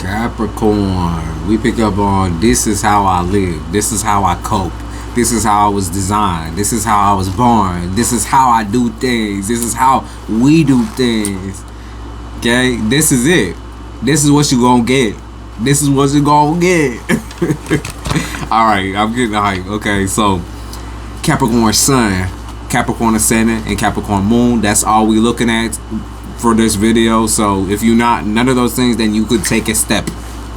Capricorn. We pick up on this is how I live. This is how I cope. This is how I was designed. This is how I was born. This is how I do things. This is how we do things. Okay? This is it. This is what you gonna get. This is what you gonna get. Alright, I'm getting hype. Okay, so Capricorn Sun, Capricorn Ascendant, and Capricorn Moon. That's all we looking at for this video. So if you're not none of those things, then you could take a step.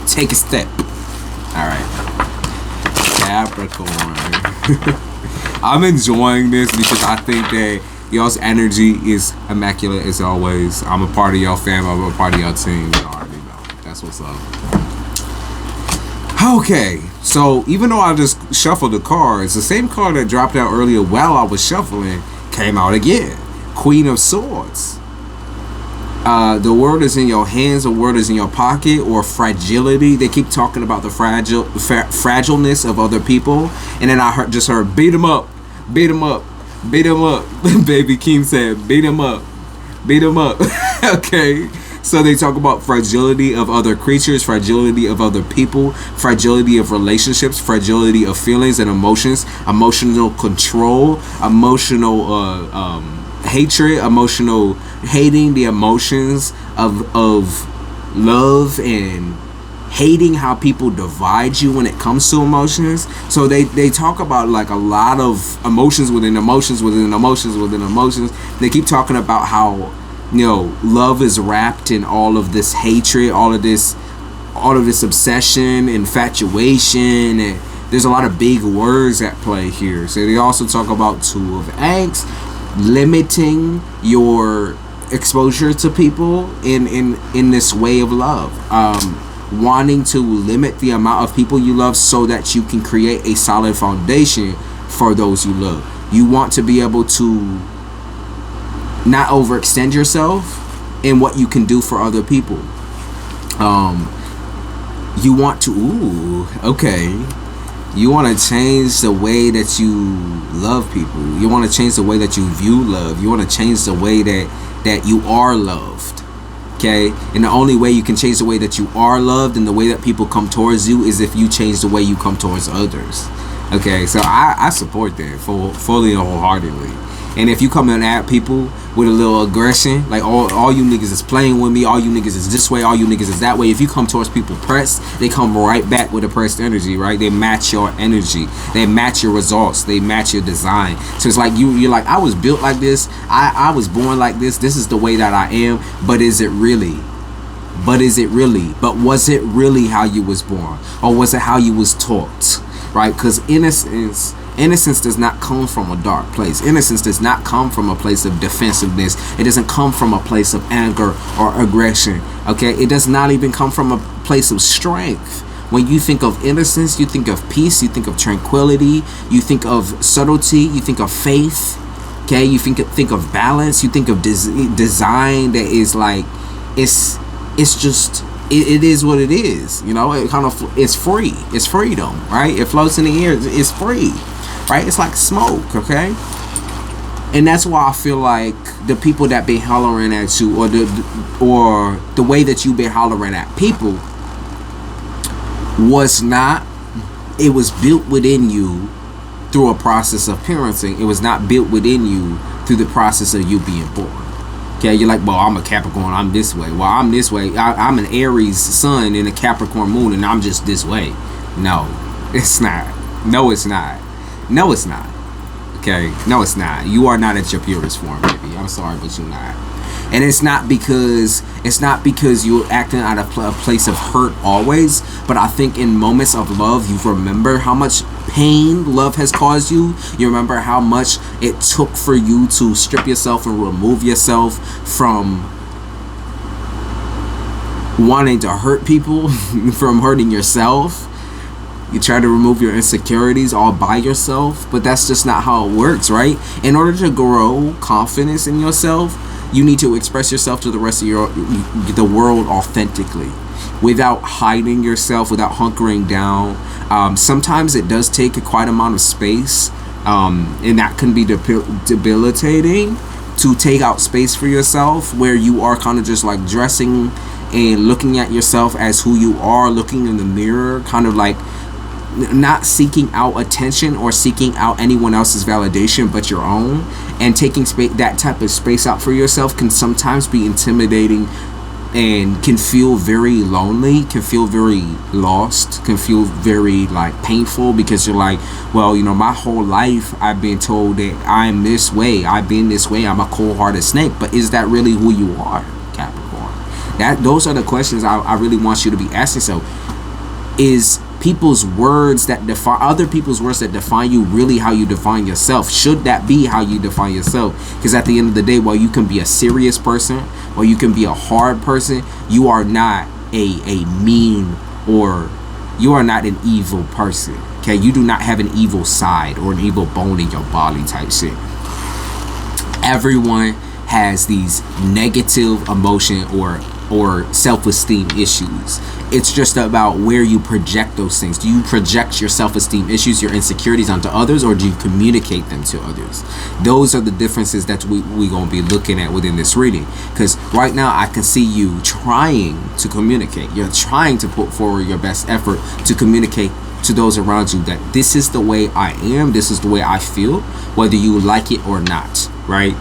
Take a step. Alright. Capricorn. I'm enjoying this because I think that y'all's energy is immaculate as always. I'm a part of y'all fam. I'm a part of y'all team. You already know. That's what's up. Okay, so even though I just shuffled the cards, the same card that dropped out earlier while I was shuffling came out again. Queen of Swords. The word is in your hands, the word is in your pocket, or fragility. They keep talking about the fragileness of other people. And then I just heard, beat them up, beat them up, beat them up. Baby King said, beat them up, beat them up. Okay. So they talk about fragility of other creatures, fragility of other people, fragility of relationships, fragility of feelings and emotions, emotional control, emotional hatred, emotional hating the emotions of love, and hating how people divide you when it comes to emotions. So they talk about like a lot of emotions within emotions within emotions within emotions. They keep talking about how, you know, love is wrapped in all of this hatred, all of this obsession, infatuation, and there's a lot of big words at play here. So they also talk about Two of Eggs, limiting your exposure to people in this way of love, wanting to limit the amount of people you love so that you can create a solid foundation for those you love. You want to be able to not overextend yourself in what you can do for other people. You want to you want to change the way that you love people. You want to change the way that you view love. You want to change the way that you are loved. Okay? And the only way you can change the way that you are loved and the way that people come towards you is if you change the way you come towards others. Okay? So I support that fully and wholeheartedly. And if you come in at people with a little aggression, like all you niggas is playing with me, all you niggas is this way, all you niggas is that way. If you come towards people pressed, they come right back with a pressed energy, right? They match your energy. They match your results. They match your design. So it's like you're like, I was built like this. I was born like this. This is the way that I am. But is it really? But is it really? But was it really how you was born? Or was it how you was taught? Right? Because innocence does not come from a dark place. Innocence does not come from a place of defensiveness. It doesn't come from a place of anger or aggression. Okay? It does not even come from a place of strength. When you think of innocence, you think of peace, you think of tranquility, you think of subtlety, you think of faith. Okay? You think of balance, you think of design that is like, it's just, it is what it is. You know, it's free. It's freedom, right? It floats in the air. It's free. Right? It's like smoke, okay? And that's why I feel like the people that be hollering at you, or the way that you been hollering at people, it was built within you through a process of parenting. It was not built within you through the process of you being born. Okay, you're like, well, I'm a Capricorn, I'm this way. Well, I'm this way. I'm an Aries sun and a Capricorn moon, and I'm just this way. No, it's not. No, it's not. No, it's not. Okay? No, it's not. You are not at your purest form, baby. I'm sorry, but you're not. And it's not because you're acting out of a place of hurt always, but I think in moments of love, you remember how much pain love has caused you. You remember how much it took for you to strip yourself and remove yourself from wanting to hurt people, from hurting yourself. You try to remove your insecurities all by yourself, but that's just not how it works, right? In order to grow confidence in yourself, you need to express yourself to the rest of the world authentically, without hiding yourself, without hunkering down. Sometimes it does take quite amount of space, and that can be debilitating, to take out space for yourself, where you are kind of just like dressing and looking at yourself as who you are, looking in the mirror, kind of like not seeking out attention or seeking out anyone else's validation but your own, and taking that type of space out for yourself can sometimes be intimidating and can feel very lonely, can feel very lost, can feel very like painful, because you're like, well, you know, my whole life I've been told that I'm this way, I've been this way, I'm a cold-hearted snake. But is that really who you are, Capricorn? Those are the questions I really want you to be asking. So is people's words that define other people's words that define you really how you define yourself? Should that be how you define yourself? Because at the end of the day, while you can be a serious person or you can be a hard person, you are not a mean, or you are not an evil person. Okay, you do not have an evil side or an evil bone in your body type shit. Everyone has these negative emotion or self-esteem issues. It's just about where you project those things. Do you project your self-esteem issues, your insecurities onto others, or do you communicate them to others? Those are the differences that we gonna be looking at within this reading. Because right now I can see you trying to communicate. You're trying to put forward your best effort to communicate to those around you that this is the way I am, this is the way I feel, whether you like it or not, right?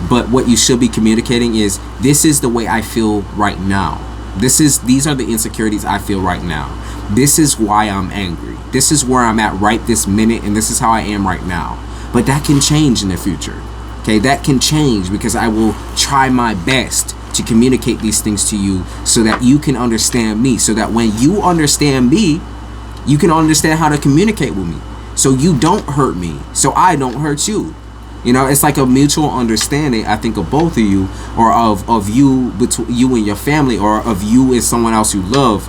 But what you should be communicating is, this is the way I feel right now. These are the insecurities I feel right now. This is why I'm angry. This is where I'm at right this minute, and this is how I am right now. But that can change in the future. Okay, that can change, because I will try my best to communicate these things to you so that you can understand me. So that when you understand me, you can understand how to communicate with me. So you don't hurt me, so I don't hurt you. You know, it's like a mutual understanding, I think, of both of you, or of you, between you and your family, or of you and someone else you love.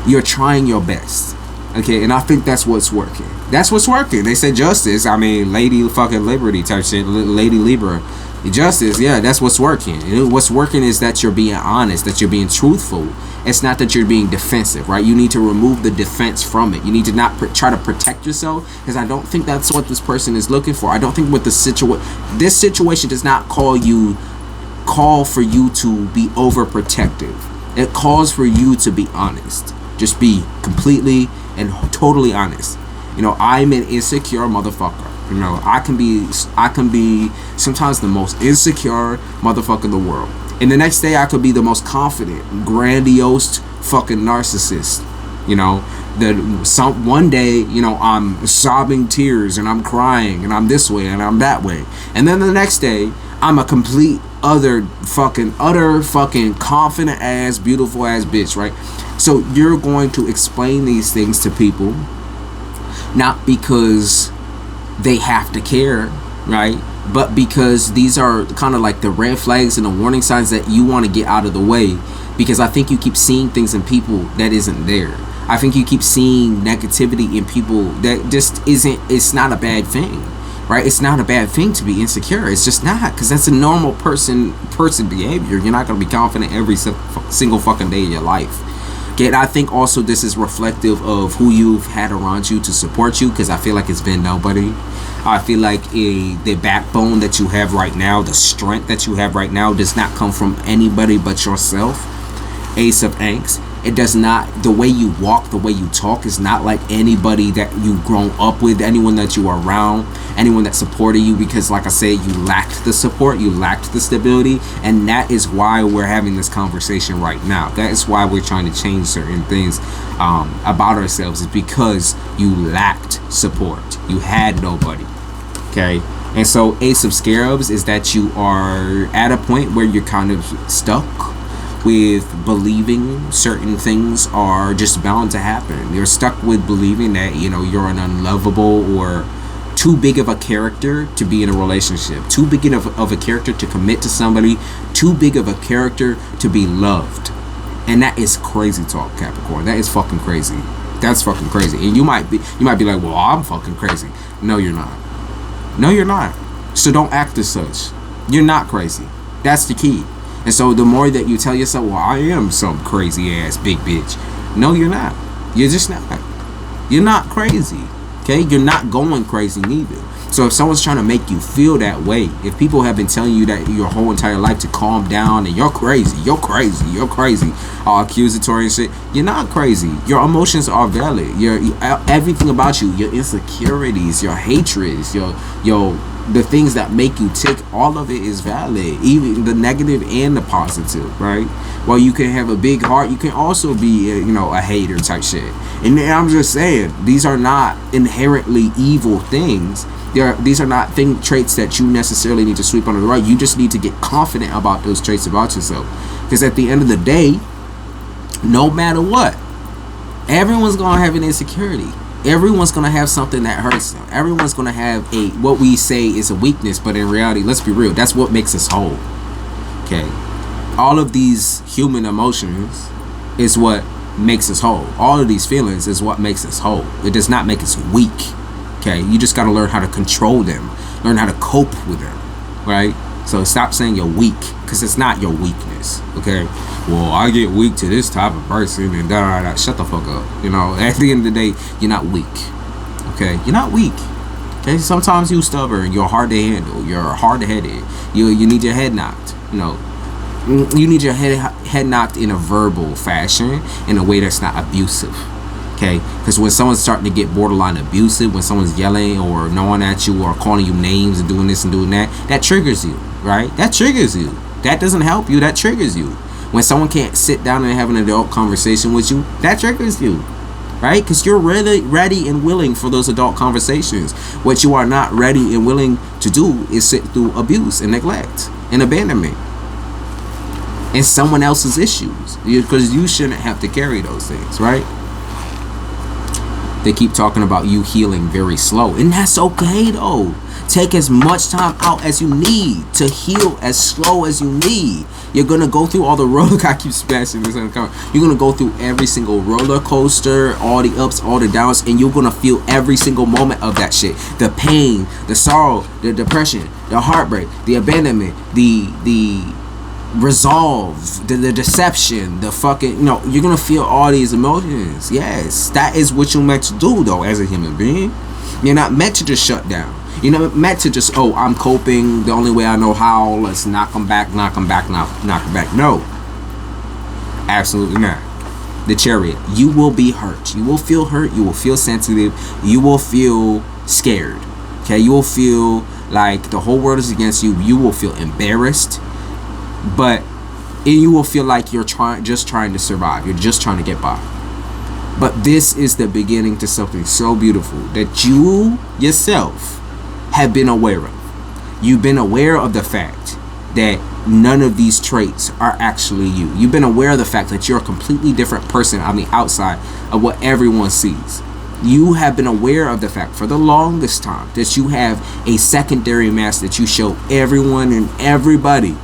You're trying your best. Okay, and I think that's what's working. That's what's working. They said justice. I mean, Lady fucking Liberty type shit. Lady Libra. Justice, yeah, that's what's working. And what's working is that you're being honest, that you're being truthful. It's not that you're being defensive, right? You need to remove the defense from it. You need to not try to protect yourself, because I don't think that's what this person is looking for. I don't think with this situation does not call for you to be overprotective. It calls for you to be honest. Just be completely and totally honest. You know, I'm an insecure motherfucker. You know, I can be sometimes the most insecure motherfucker in the world. And the next day I could be the most confident, grandiose fucking narcissist. You know, one day, you know, I'm sobbing tears and I'm crying and I'm this way and I'm that way. And then the next day, I'm a complete utter fucking confident ass, beautiful ass bitch, right? So you're going to explain these things to people, not because they have to care, right? But because these are kind of like the red flags and the warning signs that you want to get out of the way. Because I think you keep seeing things in people that isn't there. I think you keep seeing negativity in people that just isn't. It's not a bad thing, right? It's not a bad thing to be insecure. It's just not, because that's a normal person behavior. You're not going to be confident every single fucking day of your life. Okay, and I think also this is reflective of who you've had around you to support you, because I feel like it's been nobody. I feel like the backbone that you have right now, the strength that you have right now, does not come from anybody but yourself. Ace of Angst. It does not, the way you walk, the way you talk is not like anybody that you've grown up with, anyone that you are around, anyone that supported you, because like I said, you lacked the support, you lacked the stability, and that is why we're having this conversation right now. That is why we're trying to change certain things about ourselves, is because you lacked support. You had nobody. Okay? And so Ace of Scarabs is that you are at a point where you're kind of stuck with believing certain things are just bound to happen. You're stuck with believing that, you know, you're an unlovable or too big of a character to be in a relationship, too big of a character to commit to somebody, too big of a character to be loved. And that is crazy talk, Capricorn. That is fucking crazy. That's fucking crazy. And you might be like, well, I'm fucking crazy. No, you're not. No, you're not. So don't act as such. You're not crazy. That's the key. And so the more that you tell yourself, well, I am some crazy ass big bitch. No, you're not. You're just not. You're not crazy. Okay? You're not going crazy neither. So if someone's trying to make you feel that way, if people have been telling you that your whole entire life to calm down and you're crazy, all accusatory and shit, you're not crazy. Your emotions are valid. Your everything about you, your insecurities, your hatreds, your the things that make you tick, all of it is valid, even the negative and the positive, right? While you can have a big heart, you can also be a hater type shit. And I'm just saying, these are not inherently evil things. These are not traits that you necessarily need to sweep under the rug. You just need to get confident about those traits about yourself. Because at the end of the day, no matter what, everyone's going to have an insecurity. Everyone's going to have something that hurts them. Everyone's going to have what we say is a weakness, but in reality, let's be real, that's what makes us whole. Okay? All of these human emotions is what makes us whole. All of these feelings is what makes us whole. It does not make us weak. Okay, you just got to learn how to control them, learn how to cope with them, right? So stop saying you're weak, because it's not your weakness. Okay, well, I get weak to this type of person and da. Shut the fuck up. At the end of the day, you're not weak. Okay, you're not weak. Okay, sometimes you're stubborn, you're hard to handle, you're hard-headed, you need your head knocked. You need your head knocked in a verbal fashion, in a way that's not abusive. Okay, because when someone's starting to get borderline abusive, when someone's yelling or gnawing at you or calling you names and doing this and doing that, that triggers you, right? That triggers you. That doesn't help you. That triggers you. When someone can't sit down and have an adult conversation with you, that triggers you, right? Because you're really ready and willing for those adult conversations. What you are not ready and willing to do is sit through abuse and neglect and abandonment and someone else's issues, because you shouldn't have to carry those things, right? They keep talking about you healing very slow, and that's okay though. Take as much time out as you need to heal, as slow as you need. You're gonna go through all the roller. I keep smashing this on the camera. You're gonna go through every single roller coaster, all the ups, all the downs, and you're gonna feel every single moment of that shit. The pain, the sorrow, the depression, the heartbreak, the abandonment, the resolve, the deception, the fucking, you're gonna feel all these emotions. Yes, that is what you're meant to do though, as a human being. You're not meant to just shut down. You're not meant to just, I'm coping, the only way I know how, let's knock them back. No, absolutely not. The Chariot, you will be hurt, you will feel hurt, you will feel sensitive, you will feel scared. Okay, you will feel like the whole world is against you. You will feel embarrassed, but you will feel like you're just trying to survive. You're just trying to get by. But this is the beginning to something so beautiful that you yourself have been aware of. You've been aware of the fact that none of these traits are actually you. You've been aware of the fact that you're a completely different person on the outside of what everyone sees. You have been aware of the fact for the longest time that you have a secondary mask that you show everyone and everybody,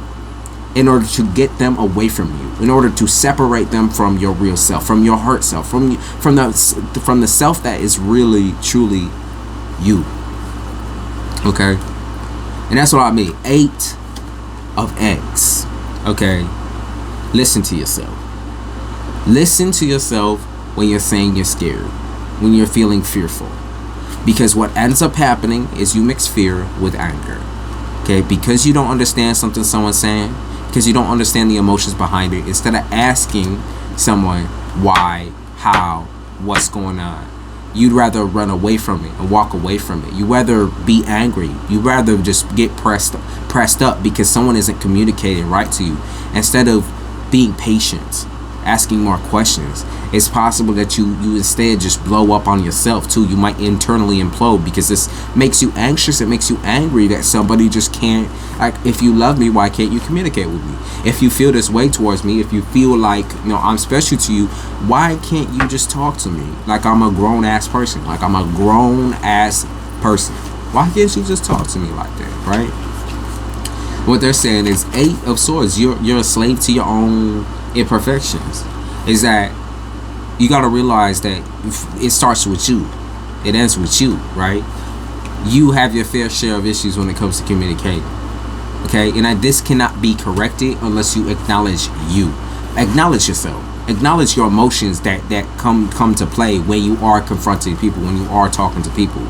in order to get them away from you, in order to separate them from your real self, from your heart self, from the self that is really truly you. Okay, and that's what I mean. 8 of X. Okay, listen to yourself. Listen to yourself when you're saying you're scared, when you're feeling fearful, because what ends up happening is you mix fear with anger. Okay, because you don't understand something someone's saying, because you don't understand the emotions behind it, instead of asking someone why, how, what's going on, you'd rather run away from it and walk away from it. You'd rather be angry. You'd rather just get pressed up because someone isn't communicating right to you, instead of being patient, asking more questions. It's possible that you instead just blow up on yourself too. You might internally implode because this makes you anxious. It makes you angry that somebody just can't, like, if you love me, why can't you communicate with me? If you feel this way towards me, if you feel like, I'm special to you, why can't you just talk to me like I'm a grown ass person? Like I'm a grown ass person. Why can't you just talk to me like that, right? What they're saying is 8 of Swords. You're a slave to your own imperfections. Is that you got to realize that it starts with you, it ends with you, right? You have your fair share of issues when it comes to communicating. Okay, and this cannot be corrected unless you acknowledge you. Acknowledge yourself. Acknowledge your emotions that come to play when you are confronting people, when you are talking to people.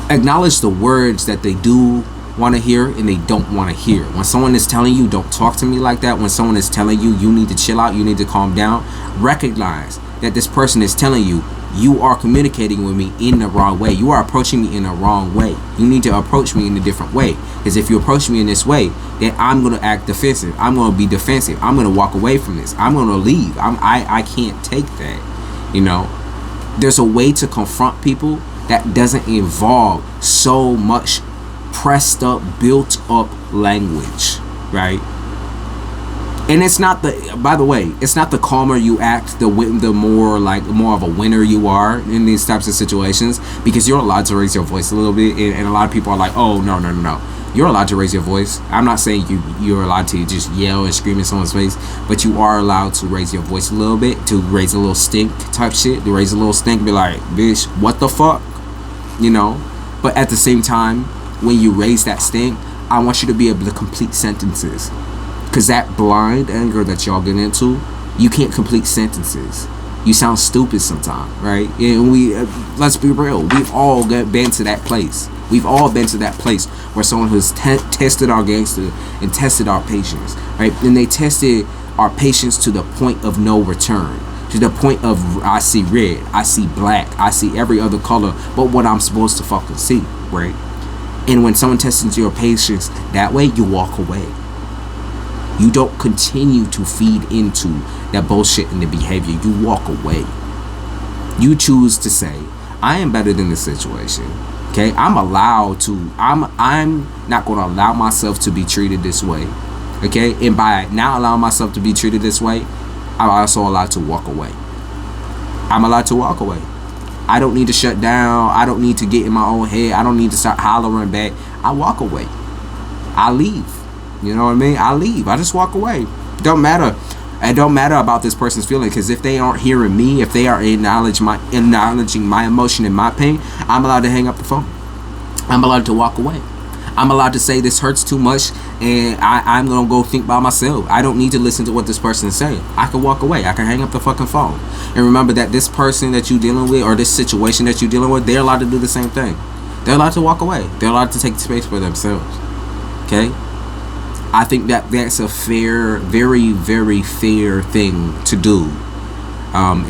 Acknowledge the words that they do want to hear and they don't want to hear. When someone is telling you, don't talk to me like that, when someone is telling you, you need to chill out, you need to calm down, recognize that this person is telling you, you are communicating with me in the wrong way. You are approaching me in the wrong way. You need to approach me in a different way. Because if you approach me in this way, then I'm going to act defensive. I'm going to be defensive. I'm going to walk away from this. I'm going to leave. I can't take that. You know, there's a way to confront people that doesn't involve so much pressed up, built up language, right? And it's not the, by the way, it's not the calmer you act, the more of a winner you are in these types of situations, because you're allowed to raise your voice a little bit, and a lot of people are like, oh, no. You're allowed to raise your voice. I'm not saying you're allowed to just yell and scream in someone's face, but you are allowed to raise your voice a little bit, to raise a little stink type shit, to raise a little stink, be like, bitch, what the fuck? You know? But at the same time, when you raise that stink, I want you to be able to complete sentences. Because that blind anger that y'all get into, you can't complete sentences. You sound stupid sometimes, right? And let's be real, we've all been to that place. We've all been to that place where someone has tested our gangster and tested our patience, right? And they tested our patience to the point of no return. To the point of, I see red, I see black, I see every other color but what I'm supposed to fucking see, right? And when someone tests into your patience that way, you walk away. You don't continue to feed into that bullshit and the behavior. You walk away. You choose to say, I am better than this situation. Okay? I'm not going to allow myself to be treated this way. Okay? And by not allowing myself to be treated this way, I'm also allowed to walk away. I'm allowed to walk away. I don't need to shut down. I don't need to get in my own head. I don't need to start hollering back. I walk away. I leave. You know what I mean? I leave. I just walk away. Don't matter. It don't matter about this person's feeling, because if they aren't hearing me, if they are acknowledging my emotion and my pain, I'm allowed to hang up the phone. I'm allowed to walk away. I'm allowed to say this hurts too much, and I'm gonna go think by myself. I don't need to listen to what this person is saying. I can walk away. I can hang up the fucking phone. And remember that this person that you're dealing with, or this situation that you're dealing with, they're allowed to do the same thing. They're allowed to walk away. They're allowed to take space for themselves. Okay? I think that that's a fair, very, very fair thing to do.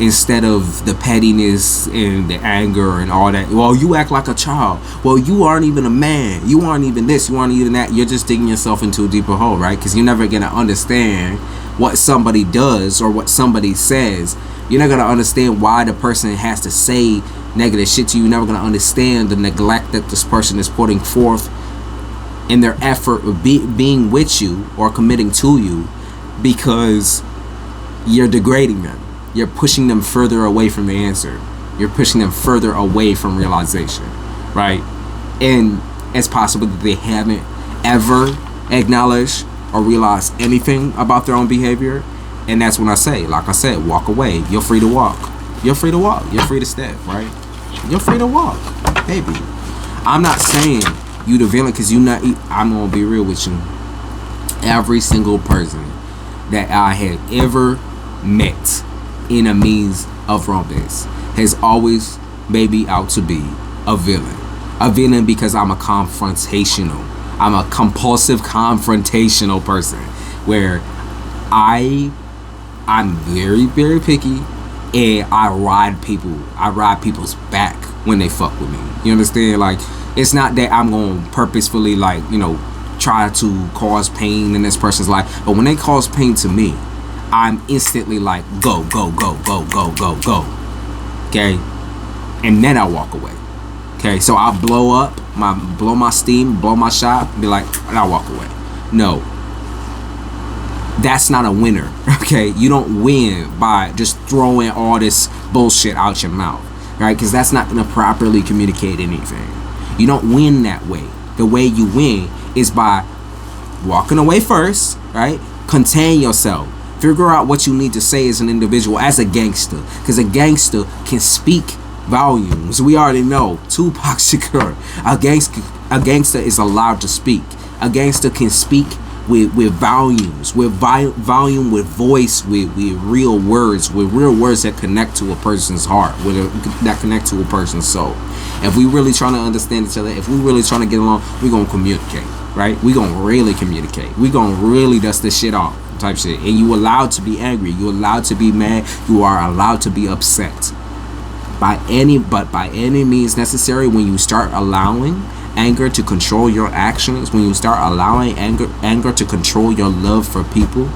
Instead of the pettiness and the anger and all that. Well, you act like a child. Well, you aren't even a man. You aren't even this. You aren't even that. You're just digging yourself into a deeper hole, right? Because you're never going to understand what somebody does or what somebody says. You're not going to understand why the person has to say negative shit to you. You're never going to understand the neglect that this person is putting forth in their effort of being with you or committing to you, because you're degrading them. You're pushing them further away from the answer. You're pushing them further away from realization, right? And it's possible that they haven't ever acknowledged or realized anything about their own behavior. And that's when I say, like I said, walk away. You're free to walk. You're free to walk. You're free to step, right? You're free to walk, baby. I'm not saying you the villain, because I'm gonna be real with you. Every single person that I had ever met in a means of romance has always made me out to be a villain. A villain because I'm a compulsive confrontational person, where I'm very, very picky, and I ride people's back when they fuck with me. You understand? Like, it's not that I'm going to purposefully, like, you know, try to cause pain in this person's life. But when they cause pain to me, I'm instantly like, go, go, go, go, go, go, go. Okay? And then I walk away. Okay? So I'll blow my steam, blow my shot, and be like, and I walk away. No. That's not a winner. Okay? You don't win by just throwing all this bullshit out your mouth. Right? Because that's not going to properly communicate anything. You don't win that way. The way you win is by walking away first, right? Contain yourself. Figure out what you need to say as an individual, as a gangster. Because a gangster can speak volumes. We already know. Tupac Shakur. A gangster is allowed to speak. A gangster can speak with volumes, with volume, with voice, with real words, that connect to a person's heart, that connect to a person's soul. If we really trying to understand each other, if we really trying to get along, we gonna communicate, right? We gonna really communicate. We gonna really dust this shit off, type shit. And you allowed to be angry. You allowed to be mad. You are allowed to be upset. By any means necessary. When you start allowing anger to control your actions, when you start allowing anger to control your love for people,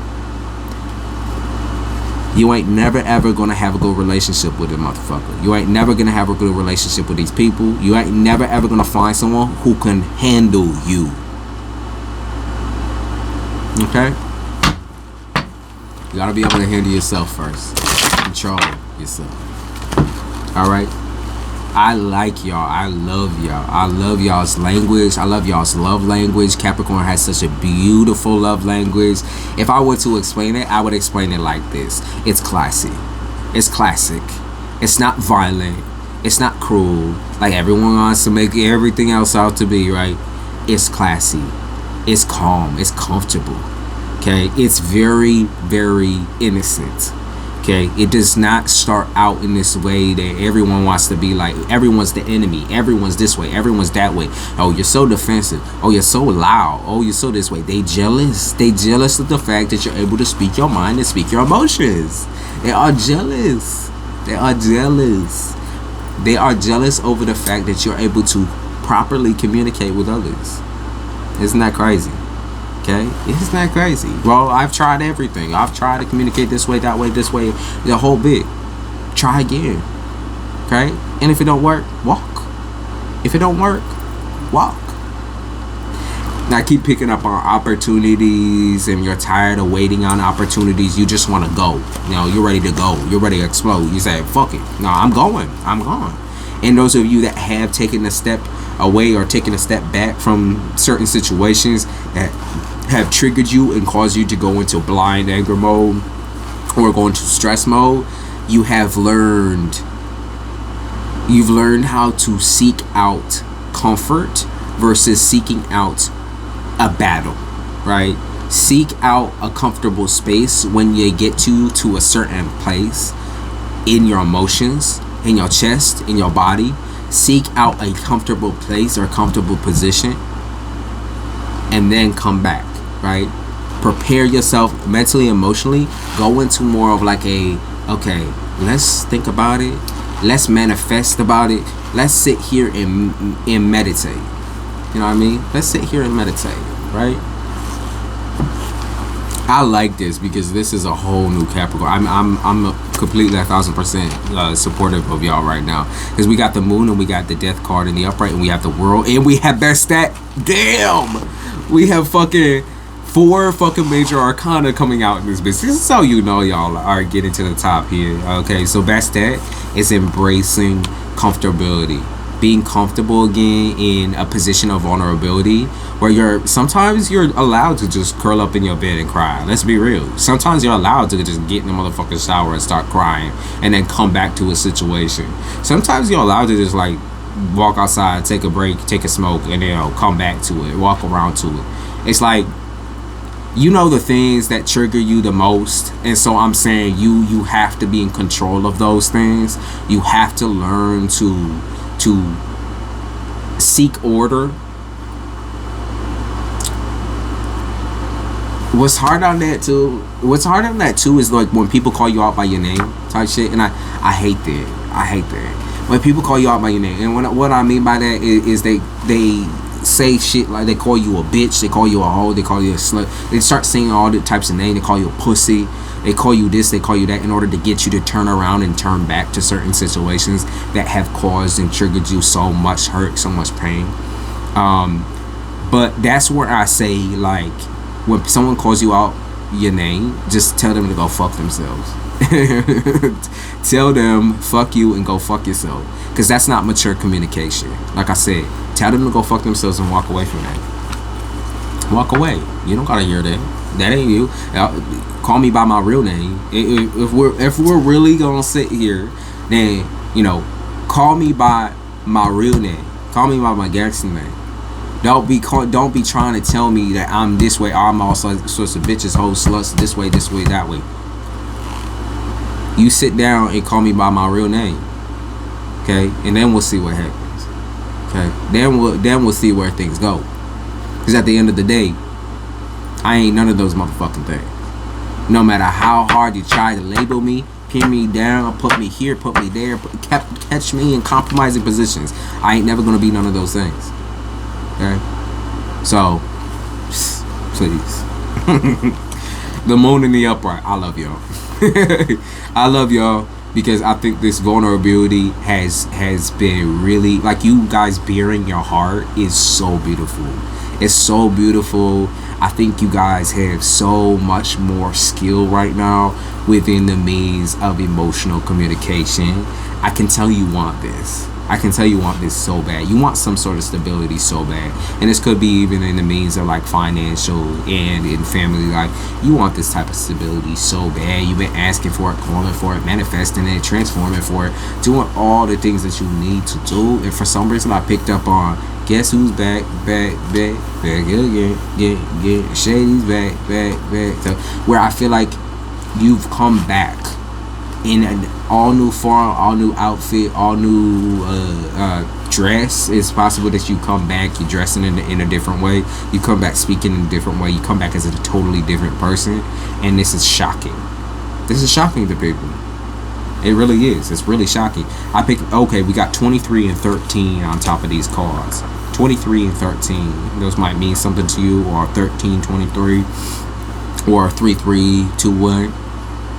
you ain't never ever gonna have a good relationship with a motherfucker. You ain't never gonna have a good relationship with these people. You ain't never ever gonna find someone who can handle you. Okay? You gotta be able to handle yourself first. Control yourself. Alright? I like y'all. I love y'all. I love y'all's language. I love y'all's love language. Capricorn has such a beautiful love language. If I were to explain it, I would explain it like this. It's classy. It's classic. It's not violent. It's not cruel. Like everyone wants to make everything else out to be, right? It's classy. It's calm. It's comfortable. Okay? It's very, very innocent. Okay, it does not start out in this way that everyone wants to be like, everyone's the enemy, everyone's this way, everyone's that way. Oh, you're so defensive. Oh, you're so loud. Oh, you're so this way. They jealous. They jealous of the fact that you're able to speak your mind and speak your emotions. They are jealous. They are jealous. They are jealous over the fact that you're able to properly communicate with others. Isn't that crazy? Okay, isn't that crazy? Well, I've tried everything. I've tried to communicate this way, this way, the whole bit. Try again. Okay, and if it don't work, walk. If it don't work, walk. Now keep picking up on opportunities, and you're tired of waiting on opportunities. You just want to go. You know, you're ready to go. You're ready to explode. You say, "Fuck it, no, I'm going. I'm gone." And those of you that have taken a step away or taken a step back from certain situations that have triggered you and caused you to go into blind anger mode or go into stress mode, you've learned how to seek out comfort versus seeking out a battle, right? Seek out a comfortable space when you get to a certain place in your emotions, in your chest, in your body. Seek out a comfortable place or comfortable position and then come back, right? Prepare yourself mentally, emotionally. Go into more of like okay, let's think about it. Let's manifest about it. Let's sit here and meditate. You know what I mean? Let's sit here and meditate, right? I like this because this is a whole new Capricorn. I'm completely 1,000% supportive of y'all right now, because we got the moon and we got the death card in the upright and we have the world and we have best stat. Damn, we have fucking 4 fucking major arcana coming out in this business, so you know y'all are getting to the top here. Okay, so best stat is embracing comfortability. Being comfortable again in a position of vulnerability where sometimes you're allowed to just curl up in your bed and cry. Let's be real. Sometimes you're allowed to just get in the motherfucking shower and start crying and then come back to a situation. Sometimes you're allowed to just like walk outside, take a break, take a smoke, and then come back to it, walk around to it. It's like, you know, the things that trigger you the most, and so I'm saying you have to be in control of those things. You have to learn to seek order. What's hard on that too is like when people call you out by your name type shit, and I hate that. When people call you out by your name, and what I mean by that is they say shit like they call you a bitch, they call you a hoe, they call you a slut, they start saying all the types of names, they call you a pussy, they call you this, they call you that, in order to get you to turn around and turn back to certain situations that have caused and triggered you so much hurt, so much pain. But that's where I say, like, when someone calls you out your name, just tell them to go fuck themselves. Tell them fuck you and go fuck yourself, because that's not mature communication. Like I said, tell them to go fuck themselves and walk away from that. Walk away. You don't gotta hear that. That ain't you. Call me by my real name. If we're really gonna sit here, then call me by my real name. Call me by my gangster name. Don't be trying to tell me that I'm this way. I'm all sorts of bitches, hoes, sluts, this way, that way. You sit down and call me by my real name, okay? And then we'll see what happens, okay? Then we'll see where things go. Because at the end of the day, I ain't none of those motherfucking things. No matter how hard you try to label me, pin me down, put me here, put me there, catch me in compromising positions, I ain't never gonna be none of those things. Okay? So, please. The moon in the upright. I love y'all. I love y'all because I think this vulnerability has been really, like, you guys bearing your heart is so beautiful. It's so beautiful. I think you guys have so much more skill right now within the means of emotional communication. I can tell you want this. I can tell you want this so bad. You want some sort of stability so bad. And this could be even in the means of like financial and in family life. You want this type of stability so bad. You've been asking for it, calling for it, manifesting it, transforming for it, doing all the things that you need to do. And for some reason I picked up on, guess who's back again. Shady's back. So where I feel like you've come back in an all new form, all new outfit, all new dress. It's possible that you come back, you're dressing in a different way. You come back speaking in a different way. You come back as a totally different person. And this is shocking. This is shocking to people. It really is. It's really shocking. Okay, we got 23 and 13 on top of these cards. 23 and 13. Those might mean something to you. Or 13, 23. Or 3, 3, 2, 1.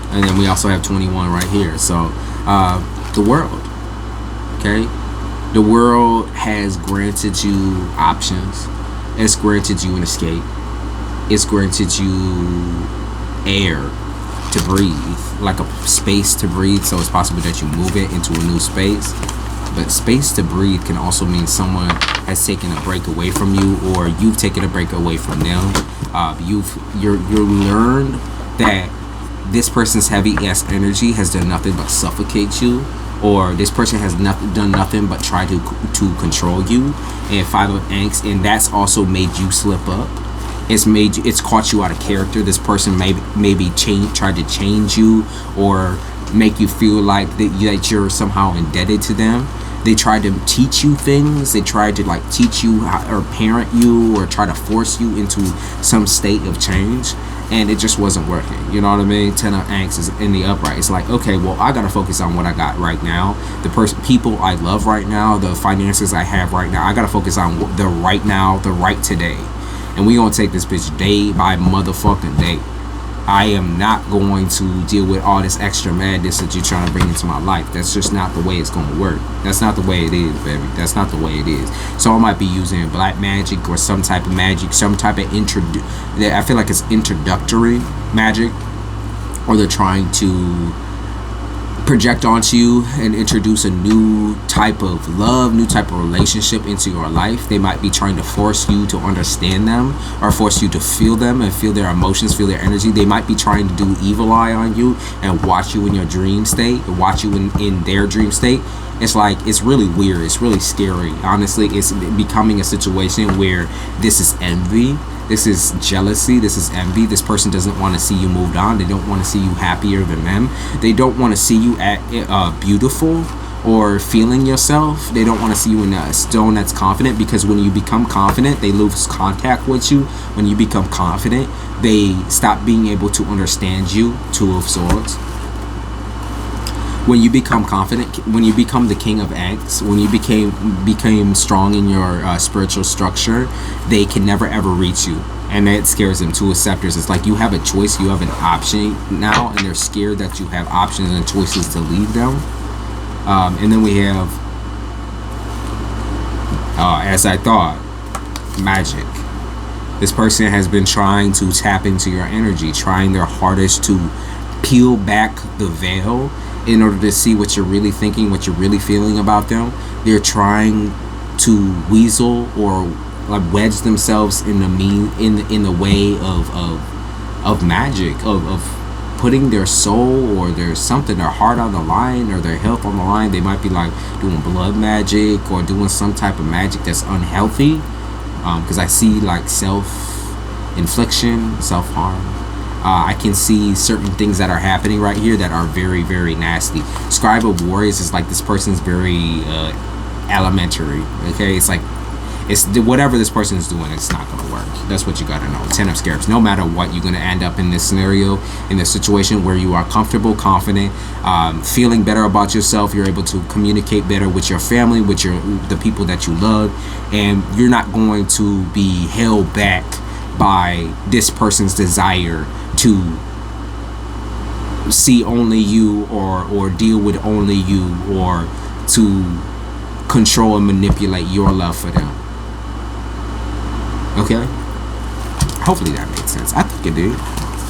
And then we also have 21 right here. So, the world. Okay? The world has granted you options. It's granted you an escape. It's granted you air to breathe. Like a space to breathe. So it's possible that you move it into a new space. But space to breathe can also mean someone has taken a break away from you, or you've taken a break away from them. You've learned that this person's heavy ass energy has done nothing but suffocate you, or this person has done nothing but try to control you. And 5 of angst, and that's also made you slip up. It's caught you out of character. This person maybe tried to change you or make you feel like that you're somehow indebted to them. They tried to teach you things. They tried to like teach you or parent you or try to force you into some state of change. And it just wasn't working. You know what I mean? 10 of angst is in the upright. It's like, okay, well, I gotta focus on what I got right now. The people I love right now, the finances I have right now. I gotta focus on the right now, the right today. And we gonna take this bitch day by motherfucking day. I am not going to deal with all this extra madness that you're trying to bring into my life. That's just not the way it's going to work. That's not the way it is, baby. That's not the way it is. So I might be using black magic or some type of magic, some type of I feel like it's introductory magic, or they're trying to project onto you and introduce a new type of love, new type of relationship into your life. They might be trying to force you to understand them, or force you to feel them and feel their emotions, feel their energy. They might be trying to do evil eye on you and watch you in your dream state, or watch you in their dream state. It's like, it's really weird. It's really scary. Honestly, it's becoming a situation where this is envy. This is jealousy. This is envy. This person doesn't want to see you moved on. They don't want to see you happier than them. They don't want to see you at beautiful or feeling yourself. They don't want to see you in a stone that's confident, because when you become confident, they lose contact with you. When you become confident, they stop being able to understand you. 2 of Swords. When you become confident, when you become the king of angst, when you became strong in your spiritual structure, they can never ever reach you, and that scares them. 2 of Scepters. It's like you have a choice, you have an option now, and they're scared that you have options and choices to leave them. And then we have, as I thought, magic. This person has been trying to tap into your energy, trying their hardest to peel back the veil in order to see what you're really thinking, what you're really feeling about them. They're trying to weasel or like wedge themselves in the way of magic, of putting their soul or their heart on the line, or their health on the line. They might be like doing blood magic or doing some type of magic that's unhealthy. because I see like self-infliction, self-harm. I can see certain things that are happening right here that are very, very nasty. Scribe of Warriors is like this person's very elementary. Okay, it's like it's whatever this person is doing, it's not gonna work. That's what you gotta know. 10 of Scarabs. No matter what, you're gonna end up in this scenario, in this situation where you are comfortable, confident, feeling better about yourself. You're able to communicate better with your family, with the people that you love, and you're not going to be held back by this person's desire to see only you, or deal with only you, or to control and manipulate your love for them. Okay? Hopefully that made sense. I think it did.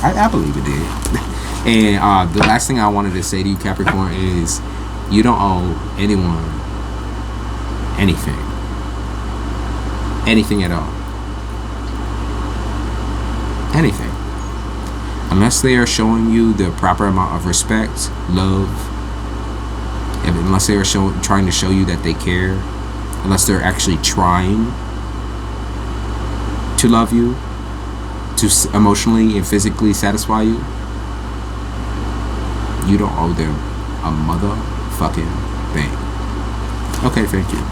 I believe it did. And the last thing I wanted to say to you, Capricorn, is you don't owe anyone anything. Anything at all. Anything. Unless they are showing you the proper amount of respect, love, unless they are trying to show you that they care, unless they're actually trying to love you, to emotionally and physically satisfy you, you don't owe them a motherfucking thing. Okay, thank you.